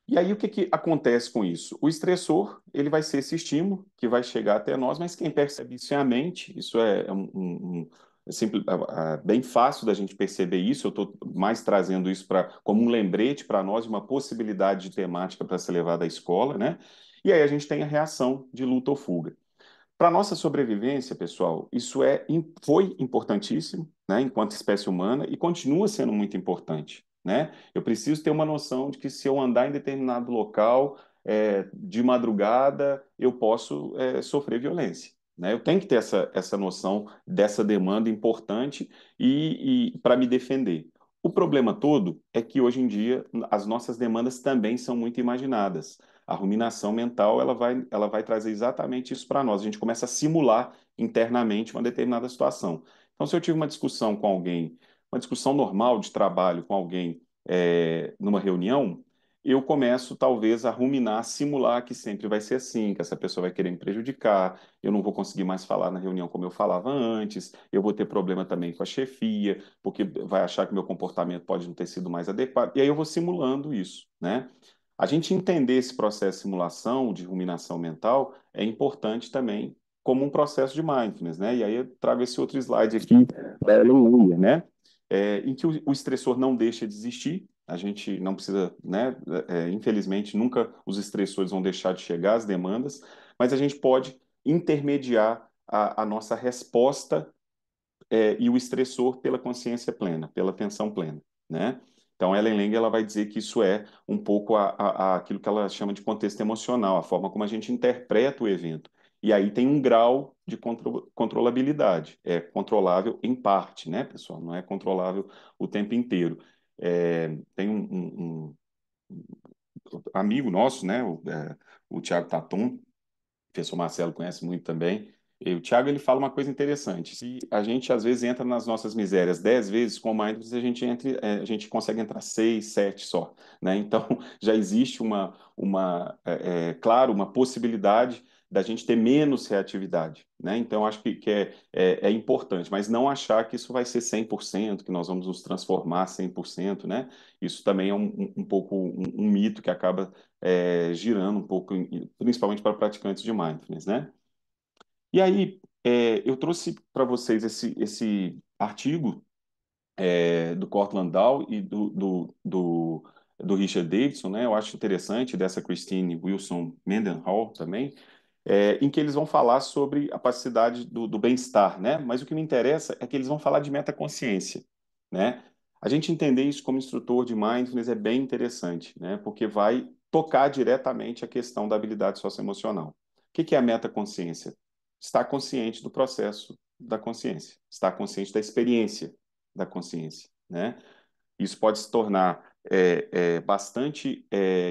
E aí o que acontece com isso? O estressor, ele vai ser esse estímulo que vai chegar até nós, mas quem percebe isso é a mente. Isso bem fácil da gente perceber isso. Eu estou mais trazendo isso como um lembrete para nós, uma possibilidade de temática para ser levada à escola, né? E aí a gente tem a reação de luta ou fuga. Para nossa sobrevivência, pessoal, foi importantíssimo, né, enquanto espécie humana e continua sendo muito importante, né? Eu preciso ter uma noção de que se eu andar em determinado local de madrugada, eu posso sofrer violência, né? Eu tenho que ter essa noção dessa demanda importante e para me defender. O problema todo é que hoje em dia as nossas demandas também são muito imaginadas. A ruminação mental ela vai trazer exatamente isso para nós. A gente começa a simular internamente uma determinada situação. Então, se eu tive uma discussão com alguém, uma discussão normal de trabalho com alguém numa reunião, eu começo talvez a ruminar, a simular que sempre vai ser assim, que essa pessoa vai querer me prejudicar, eu não vou conseguir mais falar na reunião como eu falava antes, eu vou ter problema também com a chefia, porque vai achar que meu comportamento pode não ter sido mais adequado, e aí eu vou simulando isso, né? A gente entender esse processo de simulação, de ruminação mental, é importante também como um processo de mindfulness, né? E aí eu trago esse outro slide aqui da Ellen Weir, né? Em que o estressor não deixa de existir, a gente não precisa, né? Infelizmente, nunca os estressores vão deixar de chegar, as demandas, mas a gente pode intermediar a nossa resposta e o estressor pela consciência plena, pela atenção plena, né? Então, Ellen Langer ela vai dizer que isso é um pouco aquilo que ela chama de contexto emocional, a forma como a gente interpreta o evento. E aí tem um grau de controlabilidade. É controlável em parte, né, pessoal? Não é controlável o tempo inteiro. Tem um amigo nosso, né, o Tiago Tatum, o professor Marcelo conhece muito também. E o Thiago ele fala uma coisa interessante. Se a gente às vezes entra nas nossas misérias 10 vezes, com o Mindfulness a gente consegue entrar 6, 7 só, né? Então já existe claro, uma possibilidade da gente ter menos reatividade, né? Então acho que é importante, mas não achar que isso vai ser 100%, que nós vamos nos transformar 100%, né? Isso também é um pouco um mito que acaba girando um pouco, principalmente para praticantes de mindfulness, né? E aí, eu trouxe para vocês esse artigo do Cortland Dow e do Richard Davidson, né? Eu acho interessante, dessa Christine Wilson Mendenhall também, em que eles vão falar sobre a pacificidade do bem-estar, né? Mas o que me interessa é que eles vão falar de metaconsciência, né? A gente entender isso como instrutor de mindfulness é bem interessante, né? Porque vai tocar diretamente a questão da habilidade socioemocional. O que é a metaconsciência? Estar consciente do processo da consciência, estar consciente da experiência da consciência, né? Isso pode se tornar bastante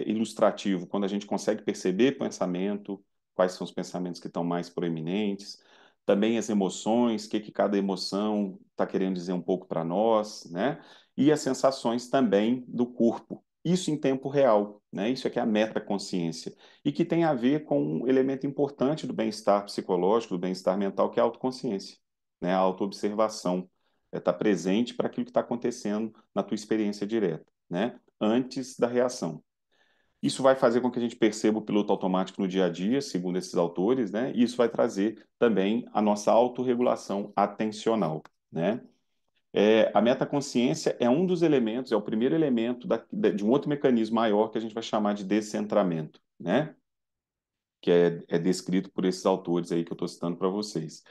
ilustrativo quando a gente consegue perceber pensamento, quais são os pensamentos que estão mais proeminentes, também as emoções, que cada emoção está querendo dizer um pouco para nós, né? E as sensações também do corpo. Isso em tempo real, né? Isso é que é a metaconsciência. E que tem a ver com um elemento importante do bem-estar psicológico, do bem-estar mental, que é a autoconsciência, né? A autoobservação. Estar presente para aquilo que está acontecendo na tua experiência direta, né? Antes da reação. Isso vai fazer com que a gente perceba o piloto automático no dia a dia, segundo esses autores, né? E isso vai trazer também a nossa autorregulação atencional, né? A metaconsciência é um dos elementos, é o primeiro elemento de um outro mecanismo maior que a gente vai chamar de descentramento, né? Que é descrito por esses autores aí que eu estou citando para vocês.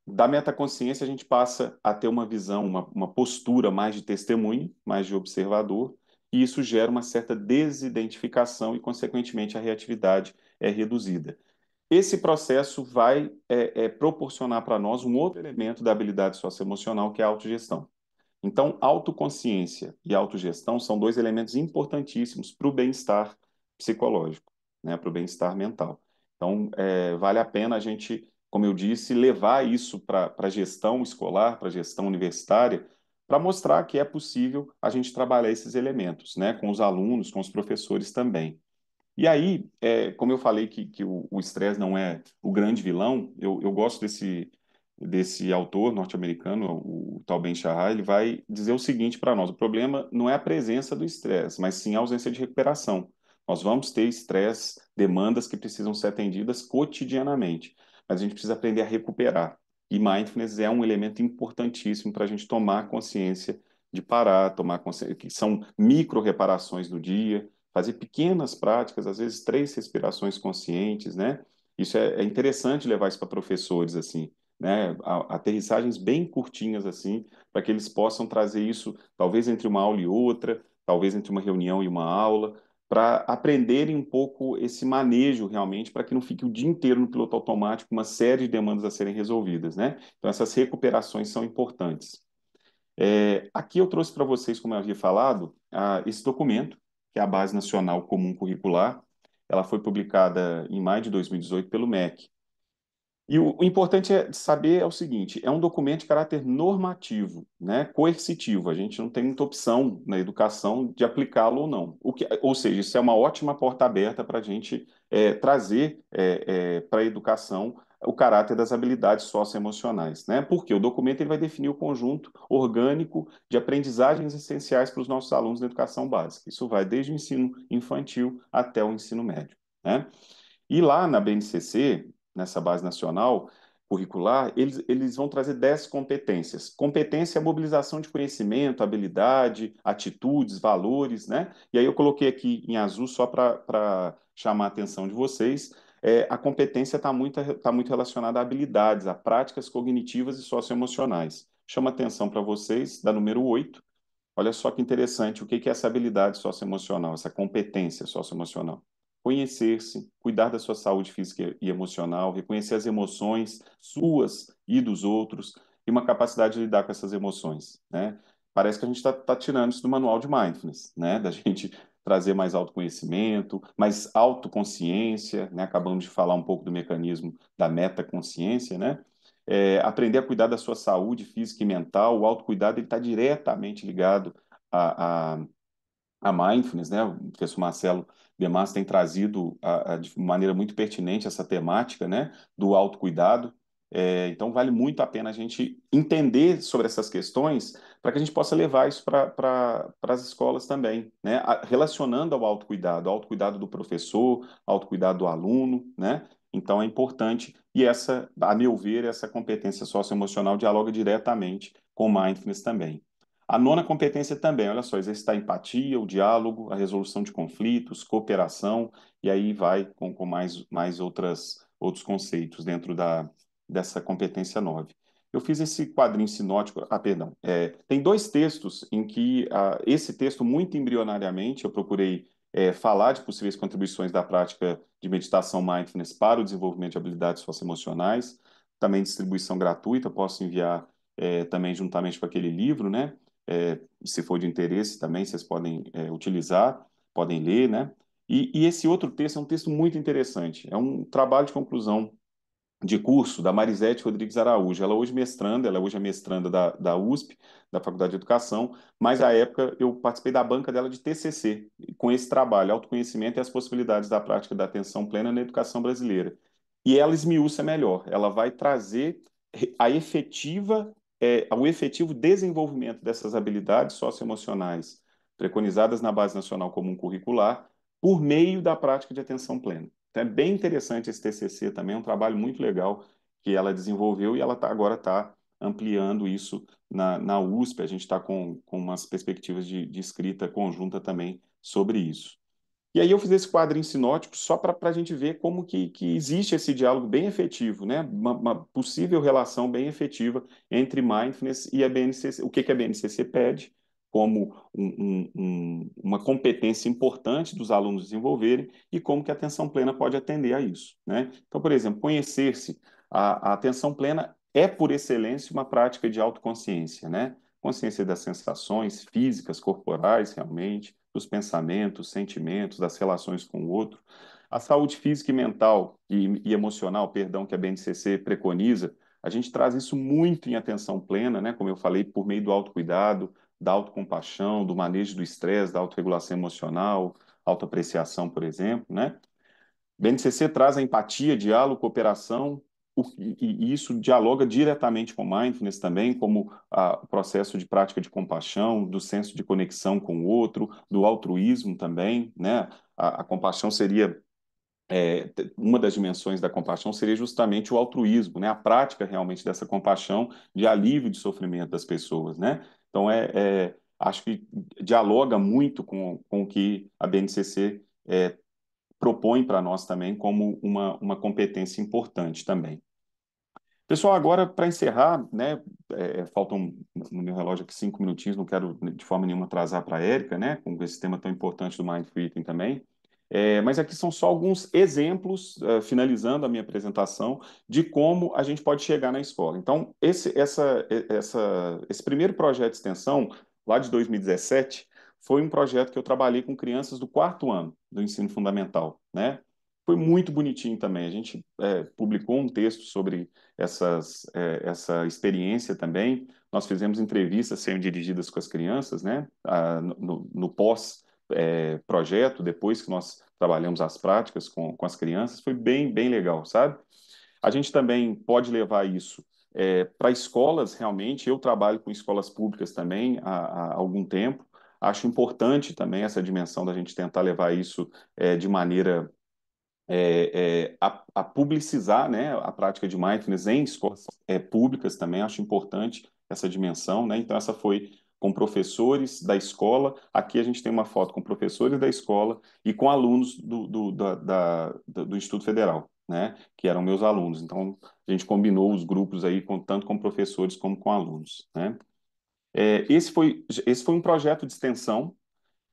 Da metaconsciência, a gente passa a ter uma visão, uma postura mais de testemunho, mais de observador, e isso gera uma certa desidentificação e, consequentemente, a reatividade é reduzida. Esse processo vai proporcionar para nós um outro elemento da habilidade socioemocional, que é a autogestão. Então, autoconsciência e autogestão são dois elementos importantíssimos para o bem-estar psicológico, né, para o bem-estar mental. Então, vale a pena a gente, como eu disse, levar isso para a gestão escolar, para a gestão universitária, para mostrar que é possível a gente trabalhar esses elementos, né, com os alunos, com os professores também. E aí, como eu falei que o estresse não é o grande vilão, eu gosto desse autor norte-americano, o Tal Ben-Shahar. Ele vai dizer o seguinte para nós: o problema não é a presença do estresse, mas sim a ausência de recuperação. Nós vamos ter estresse, demandas que precisam ser atendidas cotidianamente, mas a gente precisa aprender a recuperar. E mindfulness é um elemento importantíssimo para a gente tomar consciência de parar, tomar consciência, que são micro-reparações do dia, fazer pequenas práticas, às vezes 3 respirações conscientes, né? Isso é interessante levar isso para professores, assim, né? Aterrissagens bem curtinhas, assim, para que eles possam trazer isso, talvez entre uma aula e outra, talvez entre uma reunião e uma aula, para aprenderem um pouco esse manejo realmente, para que não fique o dia inteiro no piloto automático, uma série de demandas a serem resolvidas, né? Então, essas recuperações são importantes. Aqui eu trouxe para vocês, como eu havia falado, esse documento, que é a Base Nacional Comum Curricular. Ela foi publicada em maio de 2018 pelo MEC. E o importante saber é o seguinte: é um documento de caráter normativo, né, coercitivo. A gente não tem muita opção na educação de aplicá-lo ou não. Ou seja, isso é uma ótima porta aberta para a gente trazer para a educação o caráter das habilidades socioemocionais, né? Porque o documento ele vai definir o conjunto orgânico de aprendizagens essenciais para os nossos alunos na educação básica. Isso vai desde o ensino infantil até o ensino médio, né? E lá na BNCC, nessa base nacional, curricular, eles vão trazer 10 competências. Competência é a mobilização de conhecimento, habilidade, atitudes, valores, né? E aí eu coloquei aqui em azul só para chamar a atenção de vocês. A competência tá muito relacionada a habilidades, a práticas cognitivas e socioemocionais. Chama atenção para vocês, da número 8. Olha só que interessante, o que é essa habilidade socioemocional, essa competência socioemocional? Conhecer-se, cuidar da sua saúde física e emocional, reconhecer as emoções suas e dos outros, e uma capacidade de lidar com essas emoções, né? Parece que a gente está tirando isso do manual de mindfulness, né? Da gente trazer mais autoconhecimento, mais autoconsciência, né? Acabamos de falar um pouco do mecanismo da metaconsciência, né? Aprender a cuidar da sua saúde física e mental. O autocuidado ele está diretamente ligado a, a, a mindfulness, né? O professor Marcelo Demas tem trazido de maneira muito pertinente essa temática, né? Do autocuidado. Então, vale muito a pena a gente entender sobre essas questões para que a gente possa levar isso para as escolas também, né? Relacionando ao autocuidado do professor, ao autocuidado do aluno, né? Então, é importante, e essa, a meu ver, essa competência socioemocional dialoga diretamente com o mindfulness também. A nona competência também, olha só, exercitar a empatia, o diálogo, a resolução de conflitos, cooperação, e aí vai com mais outros conceitos dentro dessa competência 9. Eu fiz esse quadrinho sinótico, perdão, tem dois textos em que, esse texto, muito embrionariamente, eu procurei falar de possíveis contribuições da prática de meditação mindfulness para o desenvolvimento de habilidades socioemocionais, também distribuição gratuita, posso enviar também juntamente com aquele livro, né? Se for de interesse também, vocês podem utilizar, podem ler, né? E esse outro texto é um texto muito interessante. É um trabalho de conclusão de curso da Marisete Rodrigues Araújo. Ela hoje é mestranda da USP, da Faculdade de Educação, mas à época eu participei da banca dela de TCC, com esse trabalho, Autoconhecimento e as Possibilidades da Prática da Atenção Plena na Educação Brasileira. E ela esmiuça melhor, ela vai trazer a efetiva, o efetivo desenvolvimento dessas habilidades socioemocionais preconizadas na Base Nacional Comum Curricular por meio da prática de atenção plena. Então, é bem interessante esse TCC também, é um trabalho muito legal que ela desenvolveu e ela agora está ampliando isso na USP. A gente está com umas perspectivas de escrita conjunta também sobre isso. E aí eu fiz esse quadrinho sinótico só para a gente ver como que existe esse diálogo bem efetivo, né? Uma possível relação bem efetiva entre mindfulness e a BNCC. O que a BNCC pede como uma competência importante dos alunos desenvolverem e como que a atenção plena pode atender a isso, né? Então, por exemplo, conhecer-se, a atenção plena é, por excelência, uma prática de autoconsciência, né? Consciência das sensações físicas, corporais, realmente, dos pensamentos, sentimentos, das relações com o outro. A saúde física e mental e emocional, perdão, que a BNCC preconiza, a gente traz isso muito em atenção plena, né? Como eu falei, por meio do autocuidado, da autocompaixão, do manejo do estresse, da autorregulação emocional, autoapreciação, por exemplo, né? BNCC traz a empatia, diálogo, cooperação, e isso dialoga diretamente com mindfulness também, como o processo de prática de compaixão, do senso de conexão com o outro, do altruísmo também, né? A compaixão seria uma das dimensões da compaixão seria justamente o altruísmo, né? A prática realmente dessa compaixão de alívio de sofrimento das pessoas, né? Então, acho que dialoga muito com o que a BNCC propõe para nós também como uma competência importante também. Pessoal, agora para encerrar, né, faltam no meu relógio aqui 5 minutinhos, não quero de forma nenhuma atrasar para a Érica, né, com esse tema tão importante do Mindful Eating também. Mas aqui são só alguns exemplos, finalizando a minha apresentação, de como a gente pode chegar na escola. Então, esse primeiro projeto de extensão, lá de 2017, foi um projeto que eu trabalhei com crianças do quarto ano do ensino fundamental, né? Foi muito bonitinho também. A gente publicou um texto sobre essa experiência também. Nós fizemos entrevistas sendo dirigidas com as crianças, né? No pós-projeto, depois que nós trabalhamos as práticas com as crianças, foi bem, bem legal, sabe? A gente também pode levar isso para escolas, realmente. Eu trabalho com escolas públicas também há algum tempo. Acho importante também essa dimensão da gente tentar levar isso de maneira a publicizar, né, a prática de mindfulness em escolas públicas também, acho importante essa dimensão, né? Então, essa foi com professores da escola. Aqui a gente tem uma foto com professores da escola e com alunos do Instituto Federal, né, que eram meus alunos. Então, a gente combinou os grupos aí, tanto com professores como com alunos, né? Esse foi um projeto de extensão.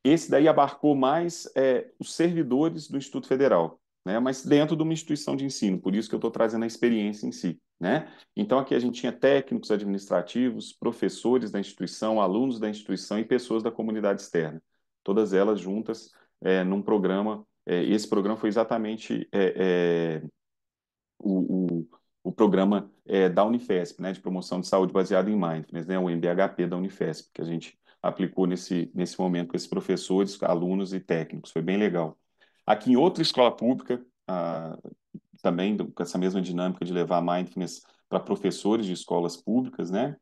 Esse daí abarcou mais os servidores do Instituto Federal, né? Mas dentro de uma instituição de ensino, por isso que eu estou trazendo a experiência em si, né? Então aqui a gente tinha técnicos administrativos, professores da instituição, alunos da instituição e pessoas da comunidade externa, todas elas juntas num programa. Esse programa foi exatamente o, o programa da Unifesp, né, de promoção de saúde baseada em mindfulness, né, o MBHP da Unifesp, que a gente aplicou nesse momento com esses professores, alunos e técnicos. Foi bem legal. Aqui em outra escola pública, também com essa mesma dinâmica de levar mindfulness para professores de escolas públicas, né?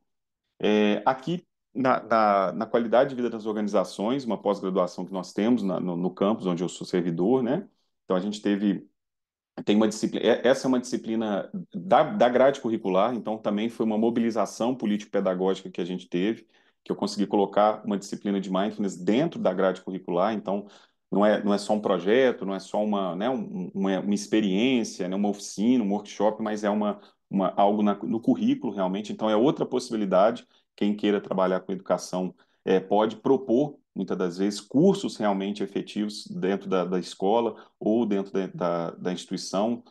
Aqui na qualidade de vida das organizações, uma pós-graduação que nós temos no campus onde eu sou servidor, né? Então a gente tem uma disciplina, essa é uma disciplina da grade curricular, então também foi uma mobilização político-pedagógica que a gente teve, que eu consegui colocar uma disciplina de mindfulness dentro da grade curricular, então não é só um projeto, não é só uma experiência, né, uma oficina, um workshop, mas é algo no currículo realmente, então é outra possibilidade, quem queira trabalhar com educação pode propor, muitas das vezes, cursos realmente efetivos dentro da escola, ou dentro da instituição,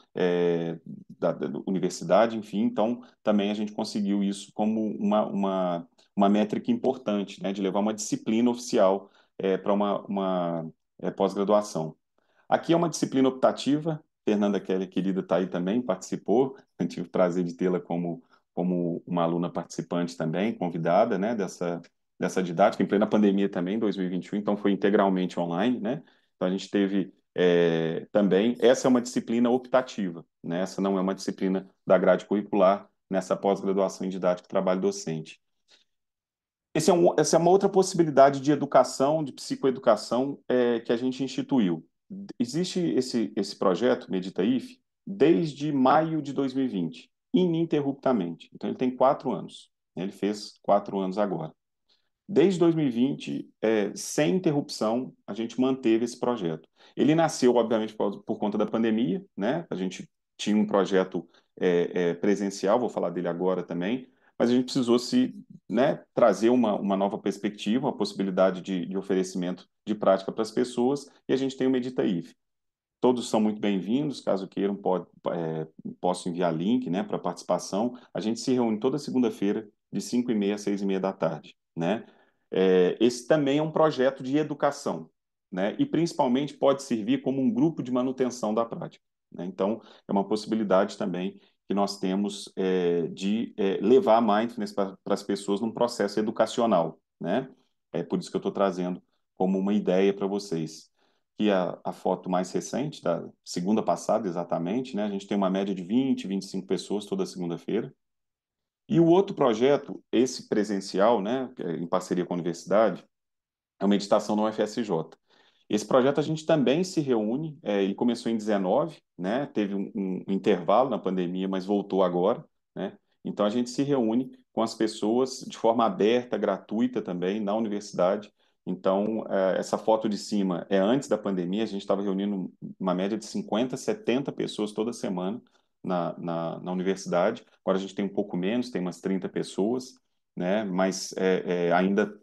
da universidade, enfim. Então, também a gente conseguiu isso como uma métrica importante, né, de levar uma disciplina oficial para uma pós-graduação. Aqui é uma disciplina optativa. Fernanda Kelly, querida, está aí também, participou. Eu tive o prazer de tê-la como uma aluna participante também, convidada, né, dessa didática, em plena pandemia também, 2021, então foi integralmente online, né? Então a gente teve também, essa é uma disciplina optativa, né? Essa não é uma disciplina da grade curricular nessa pós-graduação em didática e trabalho docente. Essa é uma outra possibilidade de educação, de psicoeducação, que a gente instituiu. Existe esse projeto, Medita IF, desde maio de 2020, ininterruptamente. Então, ele tem 4 anos. Ele fez 4 anos agora. Desde 2020, sem interrupção, a gente manteve esse projeto. Ele nasceu, obviamente, por conta da pandemia, né? A gente tinha um projeto presencial, vou falar dele agora também, mas a gente precisou né, trazer uma nova perspectiva, uma possibilidade de oferecimento de prática para as pessoas, e a gente tem o Medita IF. Todos são muito bem-vindos, caso queiram, posso enviar link, né, para participação. A gente se reúne toda segunda-feira, de 5h30 a 6h30 da tarde, né? Esse também é um projeto de educação, né? E principalmente pode servir como um grupo de manutenção da prática, né? Então, é uma possibilidade também que nós temos de levar a mindfulness para as pessoas num processo educacional, né? É por isso que eu estou trazendo como uma ideia para vocês. Aqui a foto mais recente, da segunda passada exatamente, né? A gente tem uma média de 20, 25 pessoas toda segunda-feira. E o outro projeto, esse presencial, né, em parceria com a universidade, é uma meditação na UFSJ. Esse projeto a gente também se reúne, ele começou em 19, né, teve um intervalo na pandemia, mas voltou agora, né? Então a gente se reúne com as pessoas de forma aberta, gratuita também, na universidade. Então, essa foto de cima é antes da pandemia, a gente estava reunindo uma média de 50, 70 pessoas toda semana na universidade. Agora a gente tem um pouco menos, tem umas 30 pessoas, né? Mas ainda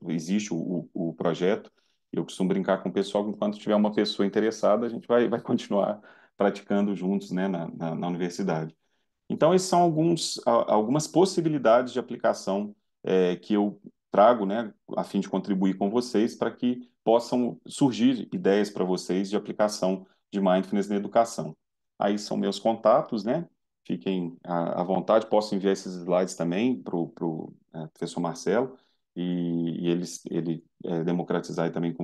existe o projeto. Eu costumo brincar com o pessoal que enquanto tiver uma pessoa interessada, a gente vai continuar praticando juntos, né, na universidade. Então, esses são algumas possibilidades de aplicação que eu trago, né, a fim de contribuir com vocês para que possam surgir ideias para vocês de aplicação de mindfulness na educação. Aí são meus contatos, né? Fiquem à vontade, posso enviar esses slides também para o professor Marcelo e ele democratizar aí também com